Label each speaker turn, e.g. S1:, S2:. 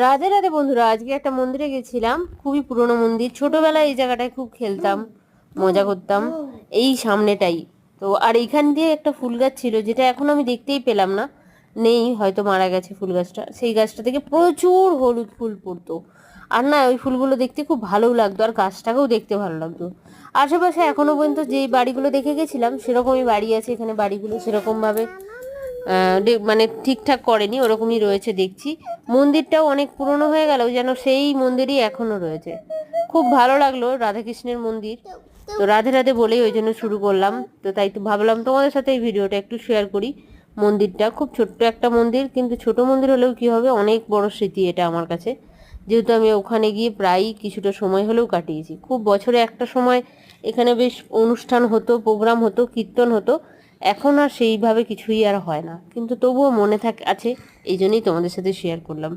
S1: রাধে রাধে বন্ধুরা, আজকে একটা মন্দিরে গেছিলাম। খুবই পুরনো মন্দির। ছোটবেলায় এই জায়গাটায় খুব খেলতাম, মজা করতাম। এই সামনেটাই তো। আর এইখান দিয়ে একটা ফুল গাছ ছিল, যেটা এখন আমি দেখতেই পেলাম না, নেই, হয়তো মারা গেছে ফুল গাছটা। সেই গাছটা থেকে প্রচুর হলুদ ফুল পড়তো। আর না, ওই ফুলগুলো দেখতে খুব ভালোও লাগতো, আর গাছটাকেও দেখতে ভালো লাগতো। আশেপাশে এখনো পর্যন্ত যেই বাড়িগুলো দেখে গেছিলাম সেরকমই বাড়ি আছে এখানে। বাড়িগুলো সেরকম ভাবে মানে ঠিকঠাক করেনি, ওরকমই রয়েছে দেখছি। মন্দিরটাও অনেক পুরনো হয়ে গেল, যেন সেই মন্দিরই এখনো রয়েছে। খুব ভালো লাগলো, রাধাকৃষ্ণের মন্দির। তো রাধে রাধে বলেই ওই জন্য শুরু করলাম। তো তাই তো ভাবলাম তোমাদের সাথে এই ভিডিওটা একটু শেয়ার করি। মন্দিরটা খুব ছোট্ট একটা মন্দির, কিন্তু ছোট মন্দির হলেও কি হবে, অনেক বড় স্মৃতি এটা আমার কাছে। যেহেতু আমি ওখানে গিয়ে প্রায়ই কিছুটা সময় হলেও কাটিয়েছি। খুব বছরে একটা সময় এখানে বেশ অনুষ্ঠান হতো, প্রোগ্রাম হতো, কীর্তন হতো। এখন আর সেইভাবে কিছুই আর হয় না, কিন্তু তবুও মনে আছে। এই জন্যই তোমাদের সাথে শেয়ার করলাম।